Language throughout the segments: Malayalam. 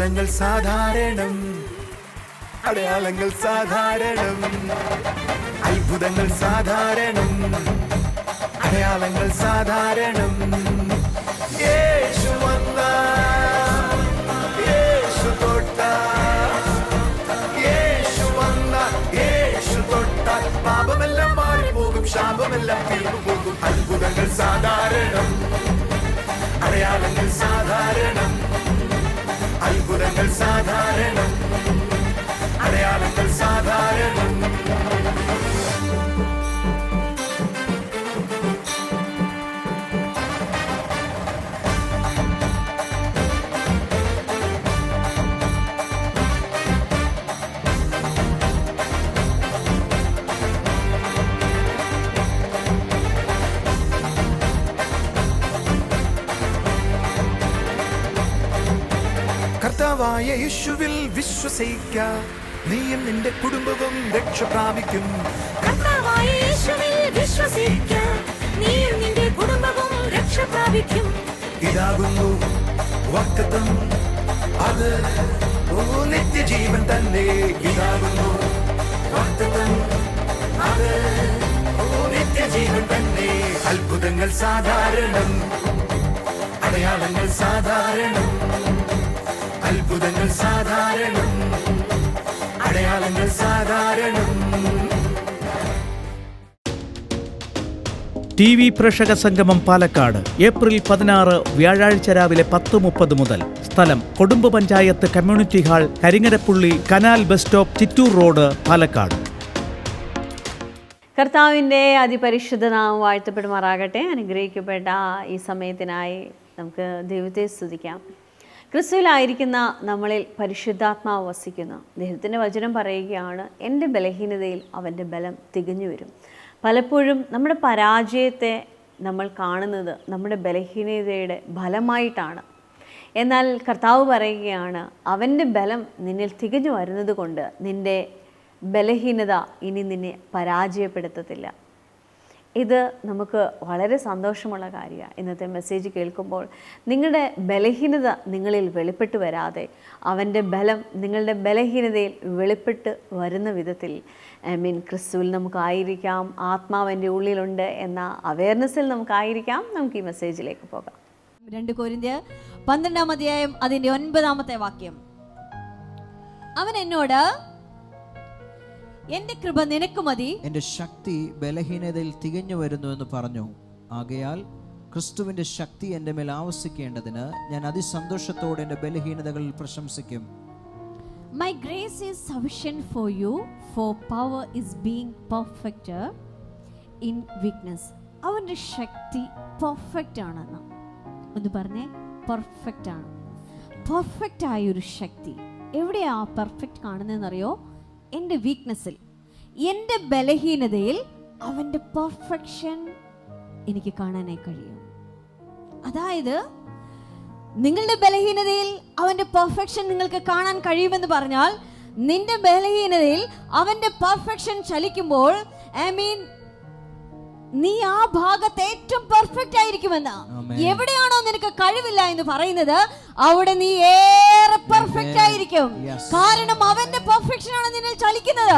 അത്ഭുതങ്ങൾ സാധാരണം, അടയാളങ്ങൾ സാധാരണം. അത്ഭുതങ്ങൾ സാധാരണം, അടയാളങ്ങൾ സാധാരണം. യേശു വന്ന, യേശു തൊട്ട, യേശു വന്ന, യേശു തൊട്ട, പാപമെല്ലാം മാറിപ്പോകും, ശാപമെല്ലാം തീർന്നുപോകും. അത്ഭുതങ്ങൾ സാധാരണം, അടയാളങ്ങൾ സാധാരണം. അത്ഭുതങ്ങൾ സാധാരണം, അടയാളങ്ങൾ സാധാരണം. കർത്താവായ യേശുവിൽ വിശ്വസിക്ക, നീയും നിന്റെ കുടുംബവും രക്ഷ പ്രാപിക്കും. കർത്താവായ യേശുവിൽ വിശ്വസിക്ക, നീയും നിന്റെ കുടുംബവും രക്ഷ പ്രാപിക്കും. ഇതാകുന്നു വാഗ്ദത്തം, അത് നിത്യജീവൻ തന്നെ. ഇതാകുന്നു വാഗ്ദത്തം, അത് നിത്യജീവൻ തന്നെ. അത്ഭുതങ്ങൾ സാധാരണം, അടയാളങ്ങൾ സാധാരണം. അത്ഭുതങ്ങൾ സാധാരണം, അടയാളങ്ങൾ സാധാരണം. TV പ്രേക്ഷക സംഗമം പാലക്കാട് ഏപ്രിൽ 16 വ്യാഴാഴ്ച രാവിലെ 10:30 മുതൽ. സ്ഥലം Kodumbu panchayat community hall, Karingarappully, canal bus stop, Chittur road, Palakkad. കർത്താവിൻ്റെ അതിപരിശുദ്ധ നാമം വാഴ്ത്തപ്പെടുമാറാകട്ടെ. അനുഗ്രഹിക്കപ്പെട്ട ഈ സമയത്തിനായി നമുക്ക് ദൈവത്തെ സ്തുതിക്കാം. ക്രിസ്തുവിലായിരിക്കുന്ന നമ്മളിൽ പരിശുദ്ധാത്മാവ് വസിക്കുന്നു. ദൈവത്തിൻ്റെ വചനം പറയുകയാണ്, എൻ്റെ ബലഹീനതയിൽ അവൻ്റെ ബലം തികഞ്ഞു വരും. പലപ്പോഴും നമ്മുടെ പരാജയത്തെ നമ്മൾ കാണുന്നത് നമ്മുടെ ബലഹീനതയുടെ ഫലമായിട്ടാണ്. എന്നാൽ കർത്താവ് പറയുകയാണ്, അവൻ്റെ ബലം നിന്നിൽ തികഞ്ഞു വരുന്നത് കൊണ്ട് നിൻ്റെ ബലഹീനത ഇനി നിന്നെ പരാജയപ്പെടുത്തത്തില്ല. ഇത് നമുക്ക് വളരെ സന്തോഷമുള്ള കാര്യമാണ്. ഇന്നത്തെ മെസ്സേജ് കേൾക്കുമ്പോൾ നിങ്ങളുടെ ബലഹീനത നിങ്ങളിൽ വെളിപ്പെട്ട് വരാതെ അവൻ്റെ ബലം നിങ്ങളുടെ ബലഹീനതയിൽ വെളിപ്പെട്ട് വരുന്ന വിധത്തിൽ ക്രിസ്തുവിൽ നമുക്കായിരിക്കാം. ആത്മാവിൻ്റെ ഉള്ളിലുണ്ട് എന്ന അവയർനെസ്സിൽ നമുക്കായിരിക്കാം. നമുക്ക് ഈ മെസ്സേജിലേക്ക് പോകാം. 2 കൊരിന്ത്യർ 12-ാം അധ്യായം അതിൻ്റെ 9-ാമത്തെ വാക്യം. അവൻ എന്നോട്, എന്റെ കൃപ നിനക്ക് മതി, എന്റെ ശക്തി ബലഹീനതയിൽ തികഞ്ഞു വരുന്നു എന്ന് പറഞ്ഞു. ആകയാൽ ക്രിസ്തുവിന്റെ ശക്തി എന്റെ മേൽ ആവസിക്കേണ്ടതിന് ഞാൻ അതിസന്തോഷത്തോടെ എന്റെ ബലഹീനതകളിൽ പ്രശംസിക്കും. My grace is sufficient for you, for power is being perfected in weakness. അവന്റെ ശക്തി പെർഫെക്റ്റ് ആണെന്ന് ഒന്ന് പറഞ്ഞേ. പെർഫെക്റ്റ് ആണ്. പെർഫെക്റ്റ് ആയൊരു ശക്തി എവിടെയാ പെർഫെക്റ്റ് കാണുന്നതെന്നറിയോ? എൻ്റെ വീക്ക്നെസ്സിൽ, എൻ്റെ ബലഹീനതയിൽ അവൻ്റെ പെർഫെക്ഷൻ എനിക്ക് കാണാനായി കഴിയും. അതായത് നിങ്ങളുടെ ബലഹീനതയിൽ അവൻ്റെ പെർഫെക്ഷൻ നിങ്ങൾക്ക് കാണാൻ കഴിയുമെന്ന് പറഞ്ഞാൽ, നിന്റെ ബലഹീനതയിൽ അവൻ്റെ പെർഫെക്ഷൻ ചലിക്കുമ്പോൾ നീ ആ ഭാഗത്ത് ഏറ്റവും പെർഫെക്റ്റ് ആയിരിക്കുമെന്ന്. എവിടെയാണോ നിനക്ക് കഴിവില്ല എന്ന് പറയുന്നത്, അവിടെ നീ ഏറെ പെർഫെക്റ്റ് ആയിരിക്കും. കാരണം അവന്റെ പെർഫെക്ഷൻ ആണ് നിന്നിൽ ചലിക്കുന്നത്.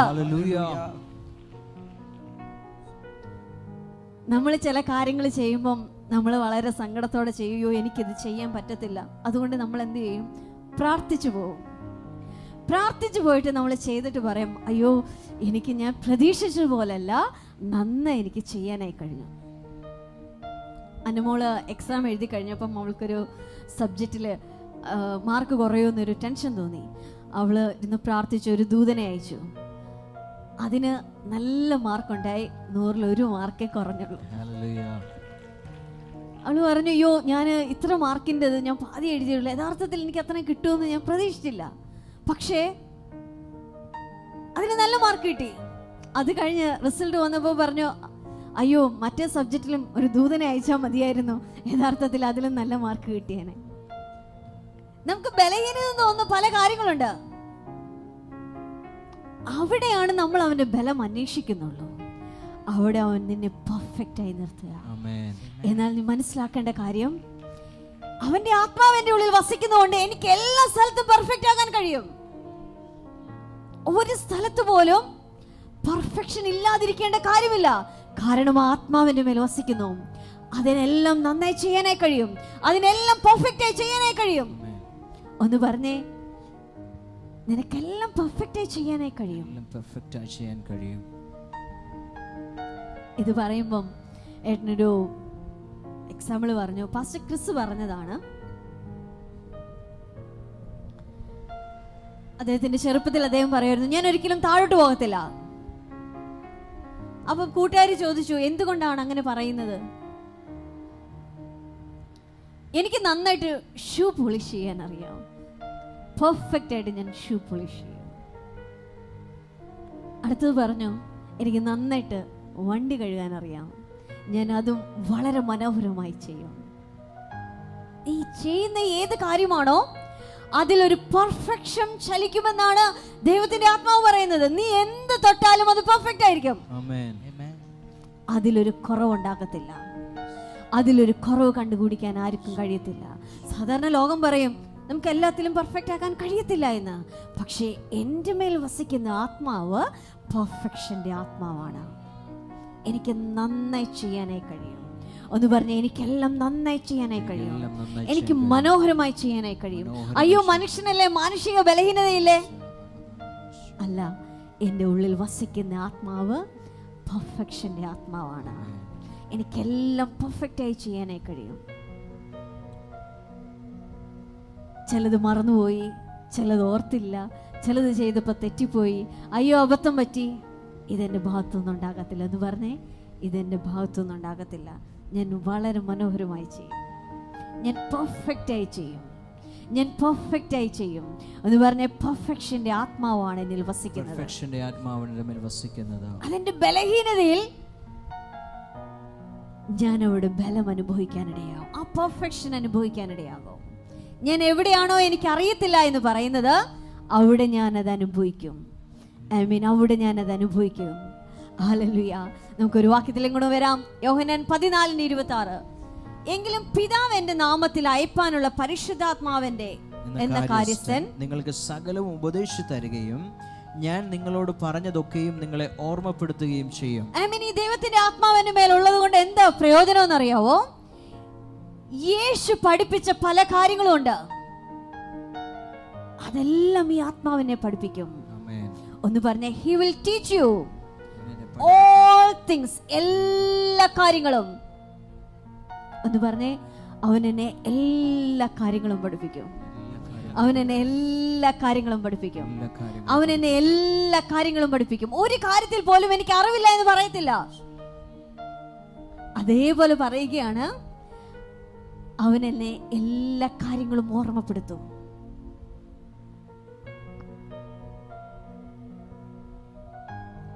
നമ്മൾ ചില കാര്യങ്ങൾ ചെയ്യുമ്പം നമ്മൾ വളരെ സങ്കടത്തോടെ ചെയ്യുകയോ, എനിക്കിത് ചെയ്യാൻ പറ്റത്തില്ല, അതുകൊണ്ട് നമ്മൾ എന്ത് ചെയ്യും? പ്രാർത്ഥിച്ചു പോകും. പ്രാർത്ഥിച്ചു പോയിട്ട് നമ്മൾ ചെയ്തിട്ട് പറയും, അയ്യോ എനിക്ക് ഞാൻ പ്രതീക്ഷിച്ചതുപോലല്ല, നന്നായി എനിക്ക് ചെയ്യാനായി കഴിഞ്ഞു. അനുമോള് എക്സാം എഴുതി കഴിഞ്ഞപ്പം അവൾക്കൊരു സബ്ജക്റ്റിൽ മാർക്ക് കുറയുമെന്നൊരു ടെൻഷൻ തോന്നി. അവൾ ഇന്ന് പ്രാർത്ഥിച്ചു, ഒരു ദൂതനെ അയച്ചു. അതിന് നല്ല മാർക്കുണ്ടായി, 100-ൽ 1 മാർക്കേ കുറഞ്ഞുള്ളൂ. അവൾ പറഞ്ഞു, അയ്യോ ഞാൻ ഇത്ര മാർക്കിൻ്റെത് ഞാൻ പാതി എഴുതിയുള്ളൂ, യഥാർത്ഥത്തിൽ എനിക്ക് അത്രയും കിട്ടുമെന്ന് ഞാൻ പ്രതീക്ഷിച്ചില്ല, പക്ഷേ അതിന് നല്ല മാർക്ക് കിട്ടി. അത് കഴിഞ്ഞ് റിസൾട്ട് വന്നപ്പോൾ പറഞ്ഞു, അയ്യോ മറ്റേ സബ്ജക്റ്റിലും ഒരു ദൂതനെ അയച്ചാൽ മതിയായിരുന്നു, യഥാർത്ഥത്തിൽ അതിലും നല്ല മാർക്ക് കിട്ടിയേനെ. നമുക്ക് ബലഹീനത തോന്നുന്ന പല കാര്യങ്ങളുണ്ട്. അവിടെയാണ് നമ്മൾ അവന്റെ ബലം അന്വേഷിക്കുന്നുള്ളൂ. അവിടെ അവൻ നിന്നെ പെർഫെക്റ്റ് ആയി നിർത്തുക. എന്നാൽ നീ മനസ്സിലാക്കേണ്ട കാര്യം, അവന്റെ ആത്മാവ് എന്റെ ഉള്ളിൽ വസിക്കുന്നതുകൊണ്ട് എനിക്ക് എല്ലാ സ്ഥലത്തും പെർഫെക്റ്റ് ആകാൻ കഴിയും. ഒരു സ്ഥലത്ത് പോലും പെർഫെക്ഷൻ ഇല്ലാതിരിക്കേണ്ട കാര്യമില്ല. കാരണം ആത്മാവിന്റെ മേൽ വസിക്കുന്നു. അതിനെല്ലാം നന്നായി ചെയ്യാനായി കഴിയും. അതിനെല്ലാം പെർഫെക്റ്റ് ആയി ചെയ്യാനായി കഴിയും. ഒന്ന് പറഞ്ഞേ, നിനക്കെല്ലാം പെർഫെക്റ്റ് ആയി ചെയ്യാനായി കഴിയും. പെർഫെക്റ്റ് ആയി ചെയ്യാൻ കഴിയും. ഇത് പറയുമ്പം ഏട്ടനൊരു എക്സാമ്പിൾ പറഞ്ഞു. പാസ്റ്റർ ക്രിസ് പറഞ്ഞതാണ്. അദ്ദേഹത്തിന്റെ ചെറുപ്പത്തിൽ അദ്ദേഹം പറയുമായിരുന്നു, ഞാൻ ഒരിക്കലും താഴോട്ട് പോകത്തില്ല. അപ്പൊ കൂട്ടുകാരി ചോദിച്ചു, എന്തുകൊണ്ടാണ് അങ്ങനെ പറയുന്നത്? എനിക്ക് നന്നായിട്ട് ഷൂ പോളിഷ് ചെയ്യാൻ അറിയാം. പെർഫെക്റ്റ് ആയിട്ട് ഞാൻ ഷൂ പോളിഷ് ചെയ്യും. അടുത്തത് പറഞ്ഞു, എനിക്ക് നന്നായിട്ട് വണ്ടി കഴുകാൻ അറിയാം. ഞാൻ അതും വളരെ മനോഹരമായി ചെയ്യും. ഈ ചെയ്യുന്ന ഏത് കാര്യമാണോ അതിലൊരു പെർഫെക്ഷൻ ചലിക്കുമെന്നാണ് ദൈവത്തിന്റെ ആത്മാവ് പറയുന്നത്. നീ എന്ത് തൊട്ടാലും അത് പെർഫെക്റ്റ് ആയിരിക്കും. അതിലൊരു കുറവുണ്ടാകത്തില്ല. അതിലൊരു കുറവ് കണ്ടുപിടിക്കാൻ ആർക്കും കഴിയത്തില്ല. സാധാരണ ലോകം പറയും നമുക്ക് എല്ലാത്തിലും പെർഫെക്റ്റ് ആക്കാൻ കഴിയത്തില്ല എന്ന്. പക്ഷേ എൻ്റെ മേൽ വസിക്കുന്ന ആത്മാവ് പെർഫെക്ഷൻ്റെ ആത്മാവാണ്. എനിക്ക് നന്നായി ചെയ്യാനായി കഴിയും. ഒന്ന് പറഞ്ഞേ, എനിക്കെല്ലാം നന്നായി ചെയ്യാനായി കഴിയും. എനിക്ക് മനോഹരമായി ചെയ്യാനായി കഴിയും. അയ്യോ മനുഷ്യനല്ലേ, മാനുഷിക ബലഹീനതയില്ലേ? അല്ല, എൻ്റെ ഉള്ളിൽ വസിക്കുന്ന ആത്മാവ് പെർഫെക്ഷൻ്റെ ആത്മാവാണ്. എനിക്കെല്ലാം പെർഫെക്റ്റായി ചെയ്യാനായി കഴിയും. ചിലത് മറന്നുപോയി, ചിലത് ഓർത്തില്ല, ചിലത് ചെയ്തപ്പോൾ തെറ്റിപ്പോയി, അയ്യോ അബദ്ധം പറ്റി, ഇതെൻ്റെ ഭാഗത്തുനിന്ന് ഉണ്ടാകത്തില്ല എന്ന് പറഞ്ഞേ. ഇതെൻ്റെ ഭാഗത്തുനിന്ന് ഉണ്ടാകത്തില്ല. ഞാൻ വളരെ മനോഹരമായി ചെയ്യും. ഞാൻ പെർഫെക്റ്റായി ചെയ്യും. ഞാൻ പെർഫെക്റ്റായി ചെയ്യും എന്ന് പറഞ്ഞ പെർഫെക്ഷന്റെ ആത്മാവാണ് എന്നിൽ വസിക്കുന്നത്. അതിന്റെ ബലഹീനതയിൽ ഞാൻ അവിടെ ബലം അനുഭവിക്കാനിടയാകും. ആ പെർഫെക്ഷൻ അനുഭവിക്കാനിടയാകും. ഞാൻ എവിടെയാണോ എനിക്ക് അറിയത്തില്ല എന്ന് പറയുന്നത് അവിടെ ഞാനത് അനുഭവിക്കും. അവിടെ ഞാനത് അനുഭവിക്കും. ഹല്ലേലൂയ. നമുക്കൊരു വാക്യത്തിലും കൂടെ വരാം. യോഹന്നാൻ 14:26. എങ്കിലും പിതാവ് എന്റെ നാമത്തിൽ അയപ്പാനുള്ള പരിശുദ്ധാത്മാവന്റെ എന്ന കാര്യസ്ഥൻ നിങ്ങൾക്ക് സകലവും ഉപദേശിച്ചു തരികയും ഞാൻ നിങ്ങളോട് പറഞ്ഞതൊക്കെയും നിങ്ങളെ ഓർമ്മപ്പെടുത്തുകയും ചെയ്യും. ഈ ദൈവത്തിന്റെ ആത്മാവിന്റെ മേൽ ഉള്ളത് കൊണ്ട് എന്താ പ്രയോജനം എന്നറിയാവോ? യേശു പഠിപ്പിച്ച പല കാര്യങ്ങളും ഉണ്ട്. അതെല്ലാം ഈ ആത്മാവിനെ പഠിപ്പിക്കും. ഒന്ന് പറഞ്ഞേ, he will teach you all things. എല്ലാ കാര്യങ്ങളും. ഒന്ന് പറഞ്ഞേ, അവൻ എന്നെ എല്ലാ കാര്യങ്ങളും പഠിപ്പിക്കും. അവൻ എന്നെ എല്ലാ കാര്യങ്ങളും പഠിപ്പിക്കും. അവൻ എന്നെ എല്ലാ കാര്യങ്ങളും പഠിപ്പിക്കും. ഒരു കാര്യത്തിൽ പോലും എനിക്ക് അറിവില്ല എന്ന് പറയത്തില്ല. അതേപോലെ പറയുകയാണ്, അവൻ എന്നെ എല്ലാ കാര്യങ്ങളും ഓർമ്മപ്പെടുത്തും.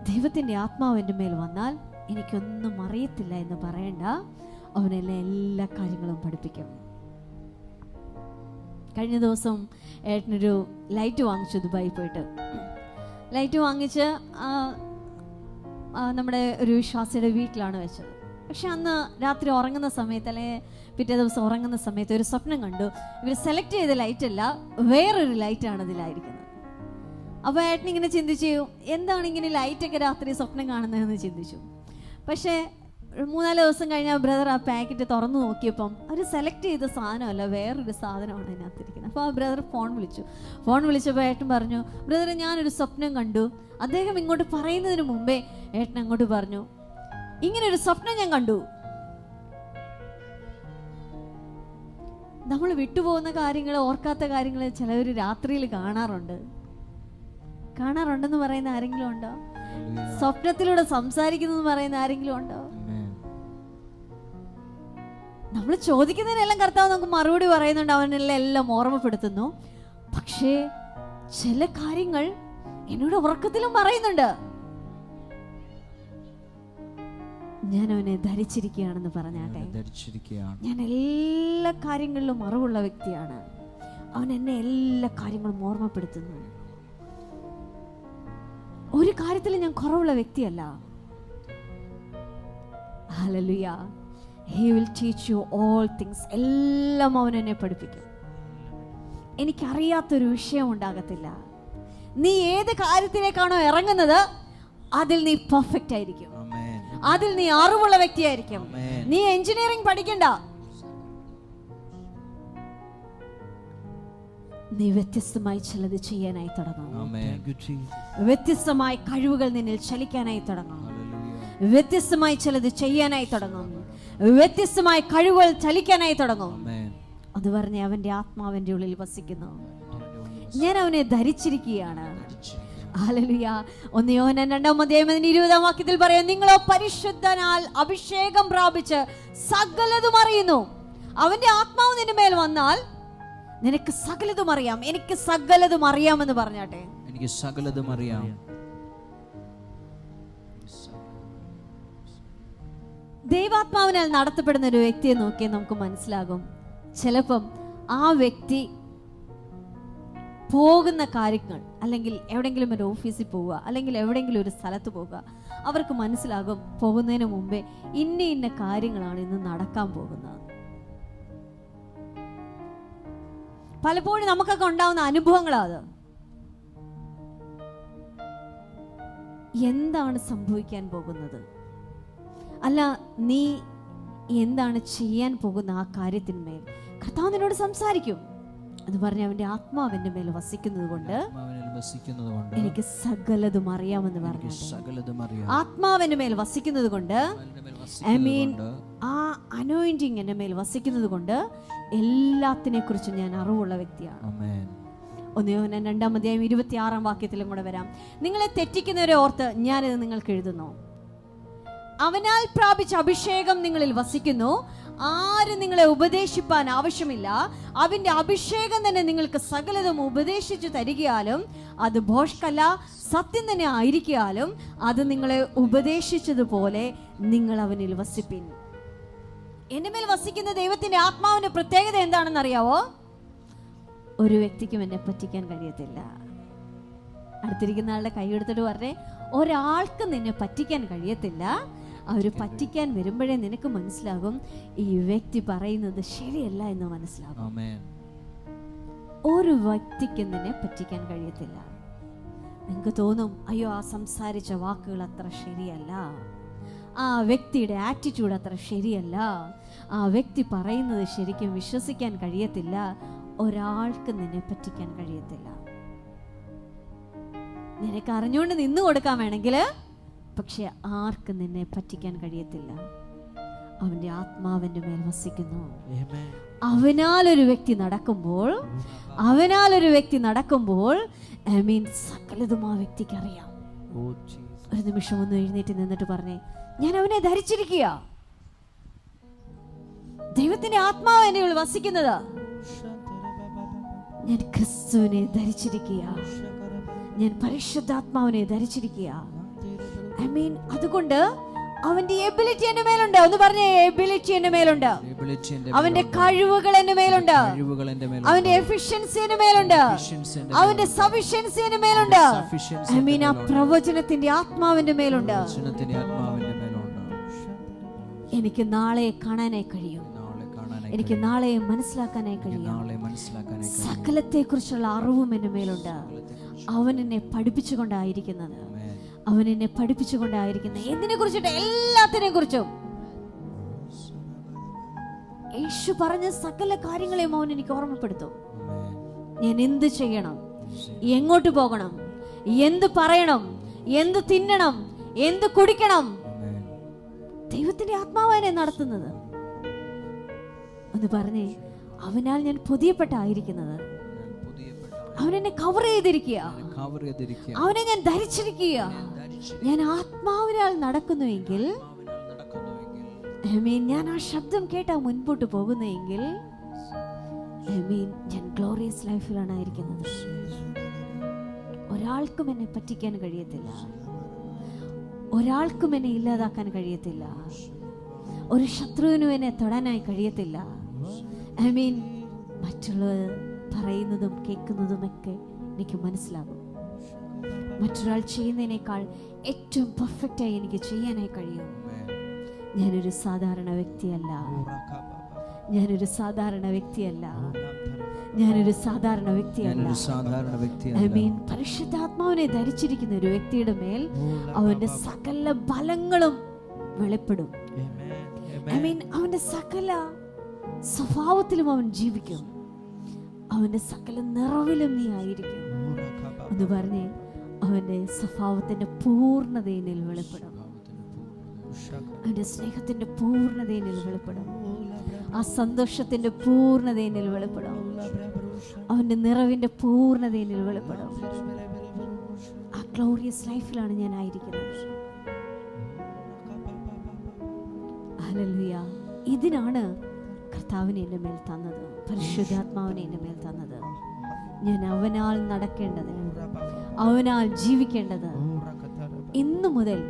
ദൈവത്തിന്റെ ആത്മാവ് എൻ്റെ മേൽ വന്നാൽ എനിക്കൊന്നും അറിയത്തില്ല എന്ന് പറയണ്ട. അവനെന്നെ എല്ലാ കാര്യങ്ങളും പഠിപ്പിക്കും. കഴിഞ്ഞ ദിവസം ഏട്ടനൊരു ലൈറ്റ് വാങ്ങിച്ചു. ദുബായി പോയിട്ട് ലൈറ്റ് വാങ്ങിച്ച് നമ്മുടെ ഒരു വിശ്വാസിയുടെ വീട്ടിലാണ് വെച്ചത്. പക്ഷെ അന്ന് രാത്രി ഉറങ്ങുന്ന സമയത്ത്, അല്ലെങ്കിൽ പിറ്റേ ദിവസം ഉറങ്ങുന്ന സമയത്ത് ഒരു സ്വപ്നം കണ്ടു. ഇവർ സെലക്ട് ചെയ്ത ലൈറ്റല്ല, വേറൊരു ലൈറ്റാണ് ഇതിലായിരിക്കുന്നത്. അപ്പോൾ ഏട്ടനിങ്ങനെ ചിന്തിച്ചു, എന്താണ് ഇങ്ങനെ ലൈറ്റൊക്കെ രാത്രി സ്വപ്നം കാണുന്നതെന്ന് ചിന്തിച്ചു. പക്ഷേ 3-4 ദിവസം കഴിഞ്ഞാൽ ബ്രദർ ആ പാക്കറ്റ് തുറന്നു നോക്കിയപ്പം അവർ സെലക്ട് ചെയ്ത സാധനമല്ല, വേറൊരു സാധനമാണ് അതിനകത്തിരിക്കുന്നത്. അപ്പോൾ ആ ബ്രദർ ഫോൺ വിളിച്ചപ്പോൾ ഏട്ടൻ പറഞ്ഞു, ബ്രദറെ ഞാനൊരു സ്വപ്നം കണ്ടു. അദ്ദേഹം ഇങ്ങോട്ട് പറയുന്നതിന് മുമ്പേ ഏട്ടൻ അങ്ങോട്ട് പറഞ്ഞു, ഇങ്ങനൊരു സ്വപ്നം ഞാൻ കണ്ടു. നമ്മൾ വിട്ടുപോകുന്ന കാര്യങ്ങൾ, ഓർക്കാത്ത കാര്യങ്ങൾ ചിലവർ രാത്രിയിൽ കാണാറുണ്ടെന്ന് പറയുന്ന ആരെങ്കിലും ഉണ്ടോ? സ്വപ്നത്തിലൂടെ സംസാരിക്കുന്നു പറയുന്ന ആരെങ്കിലും ഉണ്ടോ? നമ്മൾ ചോദിക്കുന്നതിനെല്ലാം കർത്താവ് നമുക്ക് മറുപടി പറയുന്നുണ്ട്. അവനെല്ലാം എല്ലാം ഓർമ്മപ്പെടുത്തുന്നു. പക്ഷേ ചില കാര്യങ്ങൾ എന്നോട് ഉറക്കത്തിലും പറയുന്നുണ്ട്. ഞാൻ അവനെ ധരിച്ചിരിക്കുകയാണെന്ന് പറഞ്ഞാട്ടെ. ഞാൻ എല്ലാ കാര്യങ്ങളിലും അറിവുള്ള വ്യക്തിയാണ്. അവൻ എന്നെ എല്ലാ കാര്യങ്ങളും ഓർമ്മപ്പെടുത്തുന്നു. ഒരു കാര്യത്തിൽ ഞാൻ കുറവുള്ള വ്യക്തിയല്ല. Hallelujah. He will teach you all things. എല്ലാം അവൻ എന്നെ പഠിപ്പിക്കും. എനിക്കറിയാത്തൊരു വിഷയം ഉണ്ടാകത്തില്ല. നീ ഏത് കാര്യത്തിലേക്കാണോ ഇറങ്ങുന്നത് അതിൽ നീ പെർഫെക്റ്റ് ആയിരിക്കും. അതിൽ നീ അറിവുള്ള വ്യക്തിയായിരിക്കും. നീ എഞ്ചിനീയറിംഗ് പഠിക്കണ്ട, നീ വ്യത്യസ്തമായി ചിലത് ചെയ്യാനായി തുടങ്ങും. വ്യത്യസ്തമായ കഴിവുകൾ നിന്നിൽ ചലിക്കാനായി തുടങ്ങും. വ്യത്യസ്തമായി ചിലത് ചെയ്യാനായി തുടങ്ങും. വ്യത്യസ്തമായ കഴിവുകൾ ചലിക്കാനായി തുടങ്ങും. അത് പറഞ്ഞ് അവന്റെ ആത്മാവിന്റെ ഉള്ളിൽ വസിക്കുന്നു. ഞാൻ അവനെ ധരിച്ചിരിക്കുകയാണ്. ഹല്ലേലൂയ. 1 യോഹന്നാൻ 2:20 വാക്യത്തിൽ പറയാം, നിങ്ങളോ പരിശുദ്ധനാൽ അഭിഷേകം പ്രാപിച്ച് സകലതും അറിയുന്നു. അവന്റെ ആത്മാവ് നിന്റെ മേൽ വന്നാൽ നിനക്ക് സകലതും അറിയാം. എനിക്ക് സകലതും അറിയാമെന്ന് പറഞ്ഞാട്ടെ. എനിക്ക് സകലതും അറിയാം. ദൈവാത്മാവിനാൽ നടത്തപ്പെടുന്ന ഒരു വ്യക്തിയെ നോക്കിയാൽ നമുക്ക് മനസ്സിലാകും. ചിലപ്പം ആ വ്യക്തി പോകുന്ന കാര്യങ്ങൾ, അല്ലെങ്കിൽ എവിടെയെങ്കിലും ഒരു ഓഫീസിൽ പോവുക, അല്ലെങ്കിൽ എവിടെയെങ്കിലും ഒരു സ്ഥലത്ത് പോവുക, അവർക്ക് മനസ്സിലാകും പോകുന്നതിന് മുമ്പേ ഇന്ന ഇന്ന കാര്യങ്ങളാണ് ഇന്ന് നടക്കാൻ പോകുന്നത്. പലപ്പോഴും നമുക്കൊക്കെ ഉണ്ടാവുന്ന അനുഭവങ്ങളാണ്. എന്താണ് സംഭവിക്കാൻ പോകുന്നത്, അല്ല നീ എന്താണ് ചെയ്യാൻ പോകുന്ന ആ കാര്യത്തിന്മേൽ കർത്താവ് നിന്നോട് സംസാരിക്കും. എന്ന് പറഞ്ഞ അവന്റെ ആത്മാവിന്റെ മേൽ വസിക്കുന്നത് കൊണ്ട് എനിക്ക് സകലതും അറിയാമെന്ന് പറഞ്ഞു. ആത്മാവിന്റെ മേൽ വസിക്കുന്നത് കൊണ്ട്, ഐ മീൻ ആ അനോയിന്റിങ് എന്റെ മേൽ വസിക്കുന്നത് കൊണ്ട് എല്ലാത്തിനെ കുറിച്ചും ഞാൻ അറിവുള്ള വ്യക്തിയാണ്. 1 യോഹന്നാൻ 2:26 വാക്യത്തിലും കൂടെ വരാം. നിങ്ങളെ തെറ്റിക്കുന്നവരെ ഓർത്ത് ഞാനിത് നിങ്ങൾക്ക് എഴുതുന്നു. അവനാൽ പ്രാപിച്ച അഭിഷേകം നിങ്ങളിൽ വസിക്കുന്നു. ആരും നിങ്ങളെ ഉപദേശിപ്പാൻ ആവശ്യമില്ല. അവന്റെ അഭിഷേകം തന്നെ നിങ്ങൾക്ക് സകലതും ഉപദേശിച്ചു തരികയാലും അത് ഭോഷ്കല്ല, സത്യം തന്നെ ആയിരിക്കാലും അത് നിങ്ങളെ ഉപദേശിച്ചതുപോലെ നിങ്ങൾ അവനിൽ വസിപ്പിൻ. എന്റെ മേൽ വസിക്കുന്ന ദൈവത്തിന്റെ ആത്മാവിന്റെ പ്രത്യേകത എന്താണെന്ന് അറിയാവോ? ഒരു വ്യക്തിക്കും എന്നെ പറ്റിക്കാൻ കഴിയത്തില്ല. അടുത്തിരിക്കുന്ന ആളുടെ കൈ എടുത്തിട്ട് പറഞ്ഞേ, ഒരാൾക്ക് നിന്നെ പറ്റിക്കാൻ കഴിയത്തില്ല. അവർ പറ്റിക്കാൻ വരുമ്പോഴേ നിനക്ക് മനസ്സിലാകും ഈ വ്യക്തി പറയുന്നത് ശരിയല്ല എന്ന് മനസ്സിലാകും. ഒരു വ്യക്തിക്ക് നിന്നെ പറ്റിക്കാൻ കഴിയത്തില്ല. നിങ്ങൾക്ക് തോന്നും, അയ്യോ ആ സംസാരിച്ച വാക്കുകൾ അത്ര ശരിയല്ല, ആ വ്യക്തിയുടെ ആറ്റിറ്റ്യൂഡ് അത്ര ശരിയല്ല, ആ വ്യക്തി പറയുന്നത് ശരിക്കും വിശ്വസിക്കാൻ കഴിയത്തില്ല. ഒരാൾക്ക് നിന്നെ പറ്റിക്കാൻ കഴിയത്തില്ല. നിനക്ക് അറിഞ്ഞുകൊണ്ട് നിന്നു കൊടുക്കാൻ വേണമെങ്കിൽ, പക്ഷെ ആർക്കും നിന്നെ പറ്റിക്കാൻ കഴിയത്തില്ല. അവന്റെ ആത്മാവിന്റെ മേൽ വസിക്കുന്നു. അവനാൽ ഒരു വ്യക്തി നടക്കുമ്പോൾ ഐ മീൻ സകലതും ആ വ്യക്തിക്ക് അറിയാം. ഒരു നിമിഷം ഒന്ന് എഴുന്നേറ്റ് നിന്നിട്ട് പറഞ്ഞേ, ഞാൻ അവനെ ധരിച്ചിരിക്കുക. ദൈവത്തിന്റെ ആത്മാവ് എന്നെ ഉള്ളിൽ വസിക്കുന്നത്. ഞാൻ ക്രിസ്തുവിനെ ധരിച്ചിരിക്കുക. ഞാൻ പരിശുദ്ധാത്മാവിനെ ധരിച്ചിരിക്കുക. ഐ മീൻ അതുകൊണ്ട് അവന്റെ എബിലിറ്റി എന്റെ മേലുണ്ട്. ഒന്ന് പറഞ്ഞേ, എബിലിറ്റി എന്റെ മേലുണ്ട്. അവന്റെ കഴിവുകൾ എന്റെ മേലുണ്ട്. അവന്റെ എഫിഷ്യൻസി എന്റെ മേലുണ്ട്. അവന്റെ സഫിഷ്യൻസി എന്റെ മേലുണ്ട്. ഐ മീൻ ആ പ്രവചനത്തിന്റെ ആത്മാവിന്റെ മേലുണ്ട്. എനിക്ക് നാളെ കാണാനായി കഴിയും. എനിക്ക് നാളെ മനസ്സിലാക്കാനായി കഴിയും. സകലത്തെ കുറിച്ചുള്ള അറിവും എന്റെ മേലുണ്ട്. അവൻ എന്നെ പഠിപ്പിച്ചുകൊണ്ടായിരിക്കുന്നത്. എന്തിനെ കുറിച്ചിട്ട്? എല്ലാത്തിനെ കുറിച്ചും. യേശു പറഞ്ഞ സകല കാര്യങ്ങളെയും അവൻ എനിക്ക് ഓർമ്മപ്പെടുത്തും. ഞാൻ എന്ത് ചെയ്യണം, എങ്ങോട്ട് പോകണം, എന്ത് പറയണം, എന്ത് തിന്നണം, എന്ത് കുടിക്കണം. ദൈവത്തിന്റെ ആത്മാവിനെ നടത്തുന്നത്. ഒന്ന് പറഞ്ഞേ, അവനാൽ ഞാൻ പുതിയപ്പെട്ടായിരിക്കുന്നത്. അവനെന്നെ കവർ ചെയ്തിരിക്കുക. അവനെ ഞാൻ ധരിച്ചിരിക്കുക. ഞാൻ ആത്മാവിനാൽ നടക്കുന്നുവെങ്കിൽ, ഞാൻ ആ ശബ്ദം കേട്ടാ മുൻപോട്ട് പോകുന്നെങ്കിൽ, ഞാൻ ഗ്ലോറിയസ് ലൈഫിലാണ് ആയിരിക്കുന്നത്. ഒരാൾക്കും എന്നെ പറ്റിക്കാൻ കഴിയത്തില്ല. ഒരാൾക്കും എന്നെ ഇല്ലാതാക്കാൻ കഴിയത്തില്ല. ഒരു ശത്രുവിനും എന്നെ തൊടാനായി കഴിയത്തില്ല. മറ്റുള്ളവർ പറയുന്നതും കേൾക്കുന്നതുമൊക്കെ എനിക്ക് മനസ്സിലാകും. മറ്റൊരാൾ ചെയ്യുന്നതിനേക്കാൾ ഏറ്റവും പെർഫെക്റ്റായി എനിക്ക് ചെയ്യാനായി കഴിയും. ഞാനൊരു സാധാരണ വ്യക്തിയല്ല, ഞാനൊരു സാധാരണ വ്യക്തിയല്ല, ഞാനൊരു സാധാരണ വ്യക്തിയല്ല. ഐ മീൻ പരിശുദ്ധാത്മാവിനെ ധരിച്ചിരിക്കുന്ന ഒരു വ്യക്തിയുടെ മേൽ അവന്റെ സകല ബലങ്ങളും വെളിപ്പെടും. ഐ മീൻ അവന്റെ സകല സ്വഭാവത്തിലും അവൻ ജീവിക്കും, അവന്റെ സകല നിറവിലും നീ ആയിരിക്കും എന്ന് പറഞ്ഞേ. അവന്റെ സ്വഭാവത്തിന്റെ പൂർണ്ണതയിൽ വെളിപ്പെടും, അവന്റെ സ്നേഹത്തിന്റെ പൂർണ്ണതയിൽ വെളിപ്പെടും, ആ സന്തോഷത്തിന്റെ പൂർണ്ണതയിൽ വെളിപ്പെടും, അവന്റെ നിറവിന്റെ പൂർണ്ണതയിൽ വെളിപ്പെടും. ആ ഗ്ലോറിയസ് ലൈഫിലാണ് ഞാൻ ആയിരിക്കുന്നത്. ഹല്ലേലൂയ. ഇതിനാണ് കർത്താവിനെ എൻ്റെ മേൽ തന്നത്, പരിശുദ്ധാത്മാവിനെ എൻ്റെ മേൽ തന്നത്. ഞാൻ അവനാൽ നടക്കേണ്ടത്, അവനാൽ ജീവിക്കേണ്ടത്. ഇന്നു മുതൽ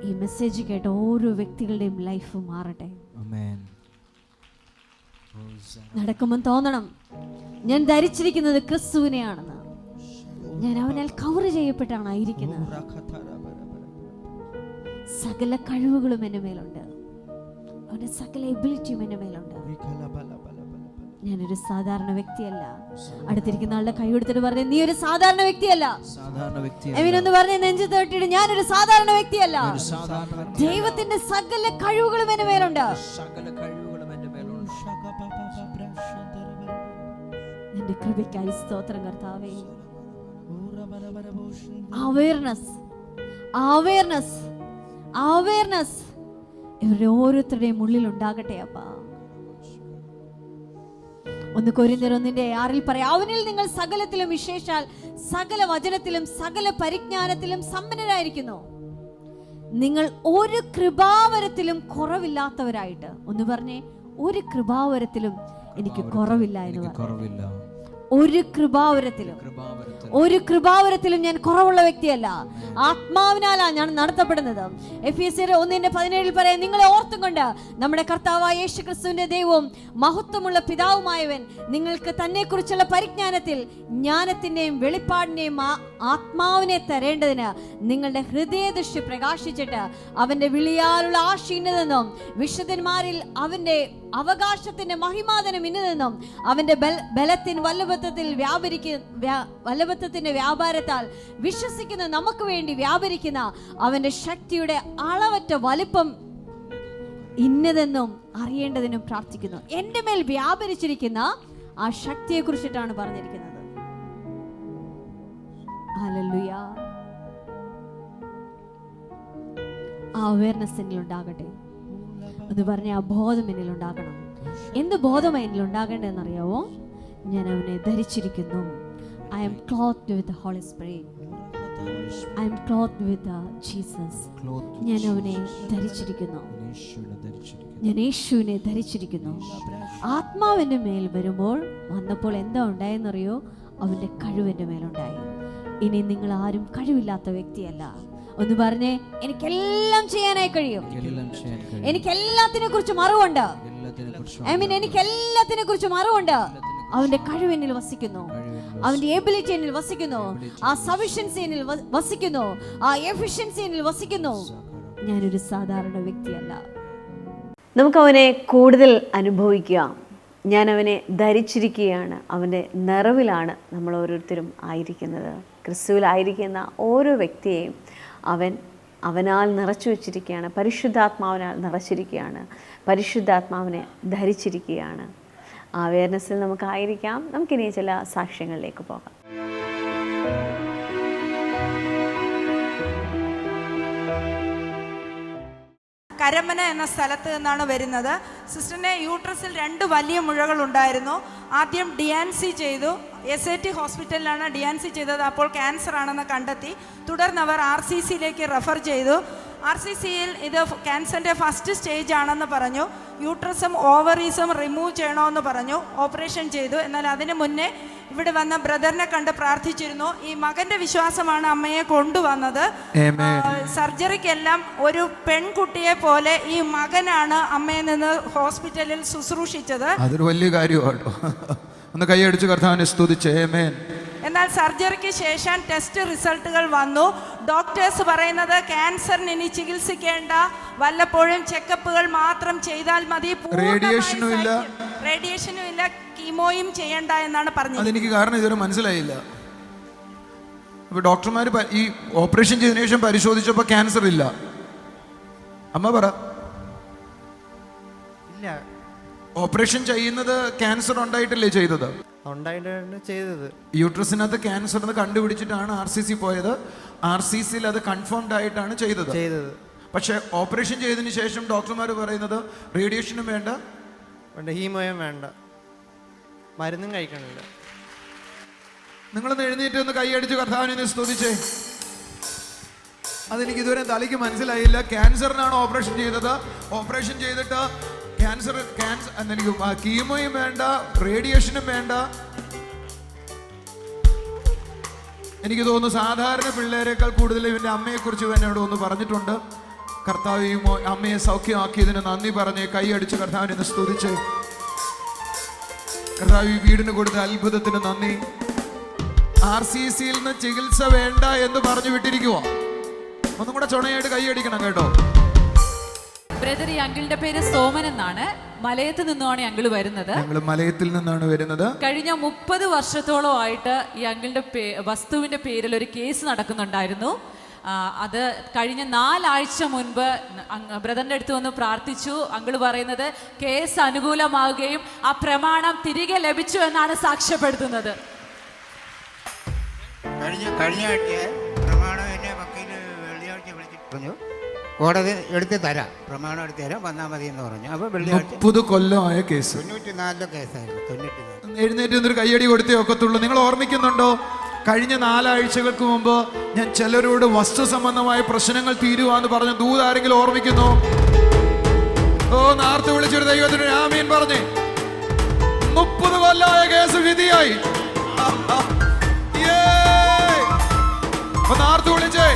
ഈ മെസ്സേജ് കേട്ട ഓരോ വ്യക്തികളുടെയും ലൈഫ് മാറട്ടെ. നടക്കുമ്പോൾ തോന്നണം ഞാൻ ധരിച്ചിരിക്കുന്നത് ക്രിസ്തുവിനെയാണെന്ന്, ഞാൻ അവനാൽ കവർ ചെയ്യപ്പെട്ടാണ് ആയിരിക്കുന്നത്. സകല കഴിവുകളും എൻ്റെ മേലുണ്ട്, അവന്റെ സകല എബിലിറ്റിയും എൻ്റെ മേലുണ്ട്. ഞാനൊരു സാധാരണ വ്യക്തിയല്ല. അടുത്തിരിക്കുന്ന ആളുടെ കൈ കൊടുത്തിട്ട് പറഞ്ഞേ, നീ ഒരു സാധാരണ വ്യക്തിയല്ല. എന്ന് പറഞ്ഞ നെഞ്ചു തട്ടിയിട്ട്, ഞാനൊരു സാധാരണ വ്യക്തിയല്ല. ദൈവത്തിന്റെ സകല കഴിവുകളും എൻ്റെ മേലുണ്ട്. നിന്റെ കൃപയ്ക്കായി സ്തോത്രം കർത്താവേ. അവയർനെസ് ഇവരുടെ ഓരോരുത്തരുടെയും ഉള്ളിൽ ഉണ്ടാകട്ടെ അപ്പാ. 1 കൊരിന്ത്യർ 1:6 പറയാം, അവനിൽ നിങ്ങൾ സകലത്തിലും വിശേഷാൽ സകല വചനത്തിലും സകല പരിജ്ഞാനത്തിലും സമ്പന്നരായിരിക്കുന്നു. നിങ്ങൾ ഒരു കൃപാവരത്തിലും കുറവില്ലാത്തവരായിട്ട്. ഒന്ന് പറഞ്ഞേ, ഒരു കൃപാവരത്തിലും എനിക്ക് കുറവില്ല എന്ന് പറഞ്ഞു. ഒരു കൃപാവരത്തിലും ഞാൻ കുറവുള്ള വ്യക്തിയല്ല. ആത്മാവിനാലാണ് ഞാൻ നടത്തപ്പെടുന്നത്. എഫെസ്യർ 1:17 പറയാം, നിങ്ങളെ ഓർത്തുകൊണ്ട് നമ്മുടെ കർത്താവായ യേശുക്രിസ്തുവിന്റെ ദൈവവും മഹത്വമുള്ള പിതാവുമായവൻ നിങ്ങൾക്ക് തന്നെ കുറിച്ചുള്ള പരിജ്ഞാനത്തിൽ ജ്ഞാനത്തിന്റെയും വെളിപ്പാടിന്റെയും ആത്മാവിനെ തരേണ്ടതിന് നിങ്ങളുടെ ഹൃദയദൃഷ്ടി പ്രകാശിച്ചിട്ട് അവന്റെ വിളിയാലുള്ള ആശീനതെന്നും വിശുദ്ധന്മാരിൽ അവന്റെ അവകാശത്തിന്റെ മഹിമാതനം ഇന്നതെന്നും അവന്റെ ബലത്തിൻ വല്ലഭത്വത്തിന്റെ വ്യാപാരത്താൽ വിശ്വസിക്കുന്ന നമുക്ക് വേണ്ടി വ്യാപരിക്കുന്ന അവന്റെ ശക്തിയുടെ അളവറ്റ വലിപ്പം ഇന്നതെന്നും അറിയേണ്ടതിനും പ്രാർത്ഥിക്കുന്നു. എന്റെ മേൽ വ്യാപരിച്ചിരിക്കുന്ന ആ ശക്തിയെ കുറിച്ചിട്ടാണ് പറഞ്ഞിരിക്കുന്നത്. ഹല്ലേലൂയ. ആ അവയർനെസ് എന്നിൽ ഉണ്ടാകട്ടെ എന്ന് പറഞ്ഞ ആ ബോധം എന്നിൽ ഉണ്ടാകണം. എന്ത് ബോധമാണ് എന്നിൽ ഉണ്ടാകേണ്ടതെന്നറിയാവോ? ഞാൻ അവനെ ധരിച്ചിരിക്കുന്നു. I am clothed with the Holy Spirit. I am clothed with Jesus. ഞാൻ അവനെ ധരിച്ചിരിക്കുന്നു, ഞാൻ യേശുവിനെ ധരിച്ചിരിക്കുന്നു. ആത്മാവിന്റെ മേൽ വന്നപ്പോൾ എന്താ ഉണ്ടായെന്നറിയോ? അവന്റെ കഴിവിന്റെ മേലുണ്ടായി. ഇനി നിങ്ങൾ ആരും കഴിവില്ലാത്ത വ്യക്തിയല്ല. ഒന്ന് പറഞ്ഞേ, എനിക്കെല്ലാം ചെയ്യാനായി കഴിയും, എനിക്കെല്ലാത്തിനെ കുറിച്ചും അറിവുണ്ട്. എനിക്കെല്ലാത്തിനെ കുറിച്ചും അറിവുണ്ട്. അവന്റെ കഴിവിനിൽ വസിക്കുന്നു, അവന്റെ എബിലിറ്റി എന്നിൽ വസിക്കുന്നു, ആ സഫിഷ്യൻസി എന്നിൽ വസിക്കുന്നു, ആ എഫിഷ്യൻസി എന്നിൽ വസിക്കുന്നു. ഞാനൊരു സാധാരണ വ്യക്തിയല്ല. നമുക്ക് അവനെ കൂടുതൽ അനുഭവിക്കുക. ഞാൻ അവനെ ധരിച്ചിരിക്കുകയാണ്, അവൻ്റെ നിറവിലാണ് നമ്മൾ ഓരോരുത്തരും ആയിരിക്കുന്നത്. ക്രിസ്തുവിലായിരിക്കുന്ന ഓരോ വ്യക്തിയെയും അവനാൽ നിറച്ചു വച്ചിരിക്കുകയാണ്, പരിശുദ്ധാത്മാവിനാൽ നിറച്ചിരിക്കുകയാണ്, പരിശുദ്ധാത്മാവിനെ ധരിച്ചിരിക്കുകയാണ്. ആ അവയർനെസ്സിൽ നമുക്കായിരിക്കാം. നമുക്കിനി ചില സാക്ഷ്യങ്ങളിലേക്ക് പോകാം. കരമന എന്ന സ്ഥലത്ത് നിന്നാണ് വരുന്നത്. സിസ്റ്ററിൻ്റെ യൂട്രസിൽ 2 വലിയ മുഴകൾ ഉണ്ടായിരുന്നു. ആദ്യം DNC ചെയ്തു. SAT ഹോസ്പിറ്റലിലാണ് DNC ചെയ്തത്. അപ്പോൾ ക്യാൻസർ ആണെന്ന് കണ്ടെത്തി. തുടർന്ന് അവർ RCCയിലേക്ക് റെഫർ ചെയ്തു. RCCയിൽ ഇത് ക്യാൻസറിൻ്റെ ഫസ്റ്റ് സ്റ്റേജ് ആണെന്ന് പറഞ്ഞു. യൂട്രസും ഓവറീസും റിമൂവ് ചെയ്യണമെന്ന് പറഞ്ഞു. ഓപ്പറേഷൻ ചെയ്തു. എന്നാൽ അതിന് മുന്നേ ഇവിടെ വന്ന ബ്രദറിനെ കണ്ട് പ്രാർത്ഥിച്ചിരുന്നു. ഈ മകൻ്റെ വിശ്വാസമാണ് അമ്മയെ കൊണ്ടുവന്നത്. സർജറിക്കെല്ലാം ഒരു പെൺകുട്ടിയെ പോലെ ഈ മകനാണ് അമ്മയെ നിന്ന് ഹോസ്പിറ്റലിൽ ശുശ്രൂഷിച്ചത്. അതൊരു വലിയ കാര്യമാണ്. ഒന്ന് കൈയടിച്ച് കർത്താവിനെ സ്തുതിച്ച് ആമേൻ. എന്നാൽ സർജറിക്ക് ശേഷം ടെസ്റ്റ് റിസൾട്ടുകൾ വന്നു. ഡോക്ടേഴ്സ് പറയുന്നത് ക്യാൻസറിന് ഇനി ചികിത്സിക്കേണ്ട, വല്ലപ്പോഴും ചെക്കപ്പുകൾ മാത്രം ചെയ്താൽ മതി, റേഡിയേഷനും ഇല്ല, റേഡിയേഷനും ഇല്ല, കീമോയും ചെയ്യണ്ട എന്നാണ് പറഞ്ഞത്. അതെനിക്ക് കാരണം ഇതുവരെ മനസ്സിലായില്ല. അപ്പോൾ ഡോക്ടർമാർ ഈ ഓപ്പറേഷൻ ചെയ്തതിനു ശേഷം പരിശോധിച്ചപ്പോൾ ക്യാൻസർ ഇല്ല. അമ്മ പറ. ഇല്ല, ഓപ്പറേഷൻ ചെയ്യുന്നത് ക്യാൻസർ ഉണ്ടായിട്ടല്ലേ ചെയ്തത്? ഉണ്ടായിട്ടാണ് ചെയ്തത്. യൂട്രസിനകത്ത് ക്യാൻസർ എന്ന് കണ്ടുപിടിച്ചിട്ടാണ് RCC പോയത്. RCCയിൽ അത് കൺഫേംഡ് ആയിട്ടാണ് ചെയ്തത്. പക്ഷെ ഓപ്പറേഷൻ ചെയ്തതിന് ശേഷം ഡോക്ടർമാർ പറയുന്നത് റേഡിയേഷനും വേണ്ട, ഹീമോയും വേണ്ട, മരുന്നും കഴിക്കണില്ല. നിങ്ങളൊന്ന് എഴുന്നേറ്റ് ഒന്ന് കൈയടിച്ച് കർത്താവിനെ സ്തുതിച്ചേ. അതെനിക്ക് ഇതുവരെ തലയ്ക്ക് മനസ്സിലായില്ല. ക്യാൻസറിനാണ് ഓപ്പറേഷൻ ചെയ്തത്. ഓപ്പറേഷൻ ചെയ്തിട്ട് ക്യാൻസർ എനിക്ക് കീമോയും വേണ്ട, റേഡിയേഷനും വേണ്ട. എനിക്ക് തോന്നുന്നു സാധാരണ പിള്ളേരെക്കാൾ കൂടുതൽ ഇവൻ്റെ അമ്മയെക്കുറിച്ച് എന്നോട് ഒന്ന് പറഞ്ഞിട്ടുണ്ട്. കർത്താവ് അമ്മയെ സൗഖ്യമാക്കിയതിന് നന്ദി പറഞ്ഞ് കൈയടിച്ച് കർത്താവിനെ സ്തുതിച്ചേ. കർത്താവ് ഈ വീടിന് കൊടുത്ത അത്ഭുതത്തിന് നന്ദി. RCCയിൽ നിന്ന് ചികിത്സ വേണ്ട എന്ന് പറഞ്ഞു വിട്ടിരിക്കുവോ? ഒന്നും കൂടെ ചുണയായിട്ട് കൈയടിക്കണം കേട്ടോ. ബ്രദർ, ഈ അങ്കിളിന്റെ പേര് സോമൻ എന്നാണ്. മലയത്ത് നിന്നാണ് അങ്കിൾ വരുന്നത്. ഞങ്ങൾ മലയത്തിൽ നിന്നാണ് വരുന്നത്. കഴിഞ്ഞ 30 വർഷത്തോളമായിട്ട് ഈ അങ്കിളിന്റെ വസ്തുവിന്റെ പേരിൽ ഒരു കേസ് നടക്കുന്നുണ്ടായിരുന്നു. അത് കഴിഞ്ഞ 4 ആഴ്ച മുൻപ് ബ്രദറിന്റെ അടുത്ത് വന്ന് പ്രാർത്ഥിച്ചു. അങ്കിള് പറയുന്നത് കേസ് അനുകൂലമാവുകയും ആ പ്രമാണം തിരികെ ലഭിച്ചു എന്നാണ് സാക്ഷ്യപ്പെടുത്തുന്നത്. കഴിഞ്ഞ ആഴ്ച പ്രമാണം എന്നെ വക്കീൽ വെള്ളിയാഴ്ച വിളിച്ചിട്ട് പറഞ്ഞു, കോടതി എടുത്ത് തരാം, പ്രമാണം എടുത്ത് തരാം, വന്നാൽ മതി എന്ന് പറഞ്ഞു. അപ്പോൾ വെള്ളിയാഴ്ച 30 കൊല്ലമായ കേസ്, 94 കേസായിരുന്നു. 94. എഴുന്നേറ്റ് എന്നൊരു കയ്യടി കൊടുത്തേ ഒക്കത്തുള്ളൂ. നിങ്ങൾ ഓർമ്മിക്കുന്നുണ്ടോ? കഴിഞ്ഞ 4 ആഴ്ചകൾക്ക് മുമ്പ് ഞാൻ ചിലരോട് വസ്തു സംബന്ധമായ പ്രശ്നങ്ങൾ തീരുവാന്ന് പറഞ്ഞു. ദൂതാരെങ്കിലും ഓർമ്മിക്കുന്നു? ഓ, നേരത്തെ വിളിച്ചൊരു ദൈവത്തിന് ആമീൻ പറഞ്ഞേ. 30 കൊല്ലമായ കേസ് വിധിയായി. നേരത്തെ വിളിച്ചേ.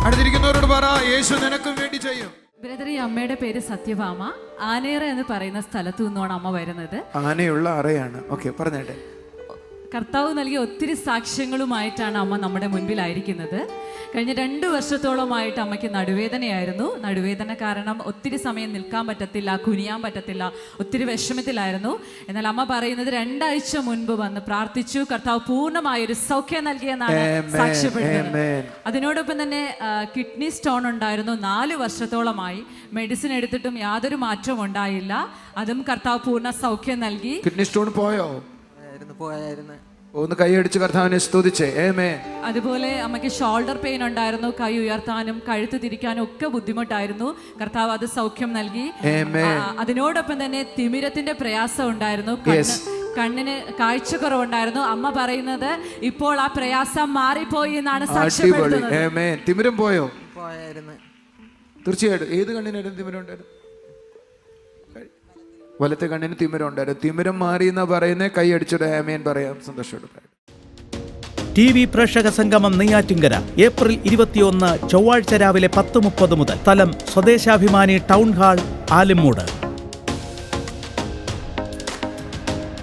അടുത്തിരിക്കുന്നവരോട് പറ, യേശു നിനക്കും വേണ്ടി ചെയ്യും. ബ്രദർ, ഈ അമ്മയുടെ പേര് സത്യഭാമ. ആനേറ എന്ന് പറയുന്ന സ്ഥലത്തു നിന്നാണ് അമ്മ വരുന്നത്. ആനയുള്ള അറയാണ്. ഓക്കെ, പറഞ്ഞേട്ടെ. കർത്താവ് നൽകിയ ഒത്തിരി സാക്ഷ്യങ്ങളുമായിട്ടാണ് അമ്മ നമ്മുടെ മുൻപിലായിരിക്കുന്നത്. കഴിഞ്ഞ 2 വർഷത്തോളമായിട്ട് അമ്മയ്ക്ക് നടുവേദനയായിരുന്നു. നടുവേദന കാരണം ഒത്തിരി സമയം നിൽക്കാൻ പറ്റത്തില്ല, കുനിയാൻ പറ്റത്തില്ല, ഒത്തിരി വിഷമത്തിലായിരുന്നു. എന്നാൽ അമ്മ പറയുന്നത് 2 ആഴ്ച മുൻപ് വന്ന് പ്രാർത്ഥിച്ചു, കർത്താവ് പൂർണ്ണമായൊരു സൗഖ്യം നൽകിയെന്നാണ് സാക്ഷ്യപ്പെടുന്നത്. അതിനോടൊപ്പം തന്നെ കിഡ്നി സ്റ്റോൺ ഉണ്ടായിരുന്നു. 4 വർഷത്തോളമായി മെഡിസിൻ എടുത്തിട്ടും യാതൊരു മാറ്റവും ഉണ്ടായില്ല. അതും കർത്താവ് പൂർണ്ണ സൗഖ്യം നൽകി. കിഡ്നി സ്റ്റോൺ പോയോ? പോയായിരുന്നു. ഒന്ന് കൈയടിച്ച് കർത്താവിനെ സ്തുതിച്ചേ. ആമേൻ. അതുപോലെ അമ്മയ്ക്ക് ഷോൾഡർ പെയിൻ ഉണ്ടായിരുന്നു. കൈ ഉയർത്താനും കഴുത്ത് തിരിക്കാനും ഒക്കെ ബുദ്ധിമുട്ടായിരുന്നു. കർത്താവ് അത് സൗഖ്യം നൽകി. അതിനോടൊപ്പം തന്നെ തിമിരത്തിന്റെ പ്രയാസം ഉണ്ടായിരുന്നു. കണ്ണിന് കാഴ്ചക്കുറവുണ്ടായിരുന്നു. അമ്മ പറയുന്നത് ഇപ്പോൾ ആ പ്രയാസം മാറിപ്പോയി എന്നാണ് സാക്ഷ്യപ്പെടുത്തുന്നത്. തിമിരം പോയോ? പോയായിരുന്നു. തീർച്ചയായിട്ടും. ഏത് കണ്ണിനായിരുന്നു തിമിരം ഉണ്ടായിരുന്നു? വലത്തെ കണ്ണിന് തിമിരം ഉണ്ടായിരുന്നു. തിമിരം മാറി എന്നാ പറയുന്നത്. കൈ അടിച്ചോടെ ആമേൻ പറയാം സന്തോഷത്തോടെ. TV പ്രേക്ഷക സംഗമം നെയ്യാറ്റിങ്കര ഏപ്രിൽ 21 ചൊവ്വാഴ്ച രാവിലെ 10:30 മുതൽ. സ്ഥലം Swadeshabhimani town hall, Alummoodu.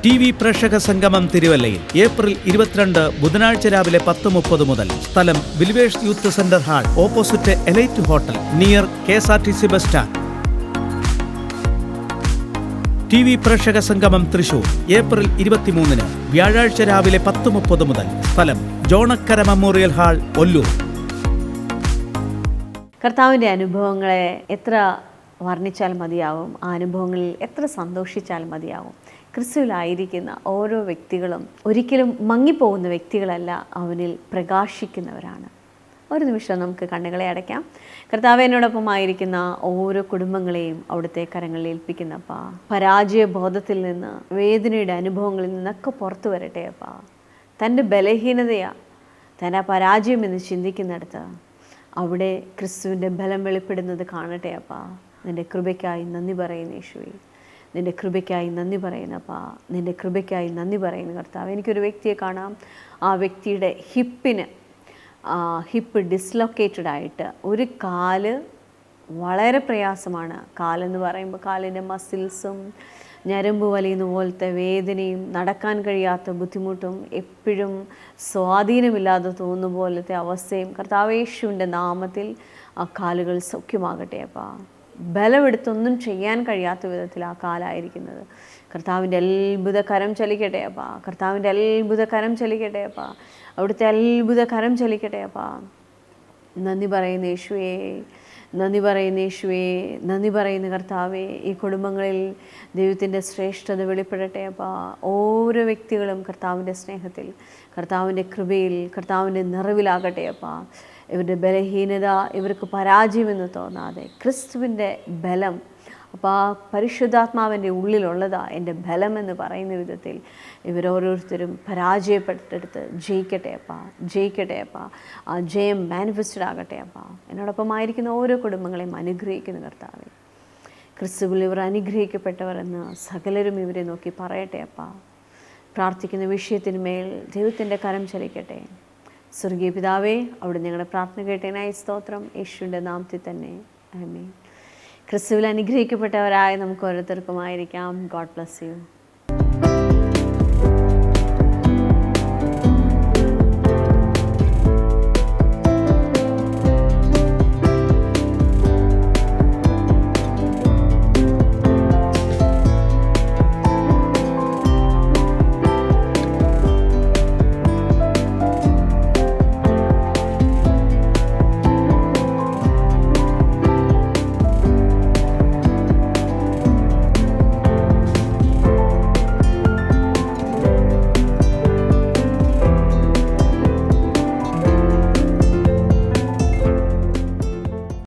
TV പ്രേക്ഷക സംഗമം തിരുവല്ലയിൽ ഏപ്രിൽ 22 ബുധനാഴ്ച രാവിലെ 10:30 മുതൽ. സ്ഥലം വിൽവേഴ്സ് youth centre hall, opposite elite hotel, near KSRTC bus stand. TV പ്രേക്ഷക സംഗമം തൃശൂർ ഏപ്രിൽ 23 വ്യാഴാഴ്ച രാവിലെ 10:30 മുതൽ. സ്ഥലം ജോണക്കര മെമ്മോറിയൽ ഹാൾ, ഒല്ലൂർ. കർത്താവിൻ്റെ അനുഭവങ്ങളെ എത്ര വർണ്ണിച്ചാൽ മതിയാവും, ആ അനുഭവങ്ങളിൽ എത്ര സന്തോഷിച്ചാൽ മതിയാവും. ക്രിസ്തുവിലായിരിക്കുന്ന ഓരോ വ്യക്തികളും ഒരിക്കലും മങ്ങിപ്പോകുന്ന വ്യക്തികളല്ല, അവനിൽ പ്രകാശിക്കുന്നവരാണ്. ഒരു നിമിഷം നമുക്ക് കണ്ണുകളെ അടയ്ക്കാം. കർത്താവ് എന്നോടൊപ്പമായിരിക്കുന്ന ഓരോ കുടുംബങ്ങളെയും അവിടുത്തെ കരങ്ങളിൽ ഏൽപ്പിക്കുന്നപ്പാ. പരാജയബോധത്തിൽ നിന്ന്, വേദനയുടെ അനുഭവങ്ങളിൽ നിന്നൊക്കെ പുറത്തു വരട്ടെ അപ്പാ. തൻ്റെ ബലഹീനതയാ തൻ്റെ പരാജയം എന്ന് ചിന്തിക്കുന്നിടത്ത് അവിടെ ക്രിസ്തുവിൻ്റെ ബലം വെളിപ്പെടുന്നത് കാണട്ടെ അപ്പാ. നിൻ്റെ കൃപയ്ക്കായി നന്ദി പറയുന്നു യേശുവേ. നിൻ്റെ കൃപയ്ക്കായി നന്ദി പറയുന്നപ്പാ. നിൻ്റെ കൃപയ്ക്കായി നന്ദി പറയുന്നു കർത്താവ്. എനിക്കൊരു വ്യക്തിയെ കാണാം. ആ വ്യക്തിയുടെ ഹിപ്പ് ഡിസ്ലൊക്കേറ്റഡ് ആയിട്ട് ഒരു കാല് വളരെ പ്രയാസമാണ്. കാലെന്ന് പറയുമ്പോൾ കാലിൻ്റെ മസിൽസും ഞരമ്പ് വലിയുന്ന പോലത്തെ വേദനയും നടക്കാൻ കഴിയാത്ത ബുദ്ധിമുട്ടും എപ്പോഴും സ്വാധീനമില്ലാതെ തോന്നുന്ന പോലത്തെ അവസ്ഥയും കർത്താവേശുവിൻ്റെ നാമത്തിൽ ആ കാലുകൾ സൗഖ്യമാകട്ടെ അപ്പാ. ബലമെടുത്തൊന്നും ചെയ്യാൻ കഴിയാത്ത വിധത്തിൽ ആ കാലായിരിക്കുന്നത്. കർത്താവിൻ്റെ അത്ഭുത കരം ചലിക്കട്ടെ അപ്പാ. കർത്താവിൻ്റെ അത്ഭുത കരം ചലിക്കട്ടെ അപ്പാ. അവിടുത്തെ അത്ഭുത കരം ചലിക്കട്ടെ അപ്പാ. നന്ദി പറയുന്ന യേശുവേ, നന്ദി പറയുന്ന യേശുവേ, നന്ദി പറയുന്ന കർത്താവേ. ഈ കുടുംബങ്ങളിൽ ദൈവത്തിൻ്റെ ശ്രേഷ്ഠത വെളിപ്പെടട്ടെ അപ്പാ. ഓരോ വ്യക്തികളും കർത്താവിൻ്റെ സ്നേഹത്തിൽ, കർത്താവിൻ്റെ കൃപയിൽ, കർത്താവിൻ്റെ നിറവിലാകട്ടെ അപ്പാ. ഇവരുടെ ബലഹീനത ഇവർക്ക് പരാജയമെന്ന് തോന്നാതെ ക്രിസ്തുവിൻ്റെ ബലം, അപ്പോൾ ആ പരിശുദ്ധാത്മാവിൻ്റെ ഉള്ളിലുള്ളതാ എൻ്റെ ബലം എന്ന് പറയുന്ന വിധത്തിൽ ഇവരോരോരുത്തരും പരാജയപ്പെട്ടെടുത്ത് ജയിക്കട്ടെ അപ്പാ, ജയിക്കട്ടെ അപ്പാ. ആ ജയം മാനിഫെസ്റ്റഡ് ആകട്ടെ അപ്പാ. എന്നോടൊപ്പമായിരിക്കുന്ന ഓരോ കുടുംബങ്ങളെയും അനുഗ്രഹിക്കുന്ന കർത്താവേ, ക്രിസ്തുവിൽ ഇവർ അനുഗ്രഹിക്കപ്പെട്ടവർ എന്ന് സകലരും ഇവരെ നോക്കി പറയട്ടെ അപ്പാ. പ്രാർത്ഥിക്കുന്ന വിഷയത്തിന്മേൽ ദൈവത്തിൻ്റെ കരം ചലിക്കട്ടെ. സ്വർഗീയ പിതാവേ, അവിടെ ഞങ്ങളുടെ പ്രാർത്ഥന കേട്ടതിനായി സ്തോത്രം. യേശുവിൻ്റെ നാമത്തിൽ തന്നെ ആമേൻ. ക്രിസ്തുവിൽ അനുഗ്രഹിക്കപ്പെട്ടവരായ നമുക്ക് ഓരോരുത്തർക്കുമായിരിക്കാം. God bless you.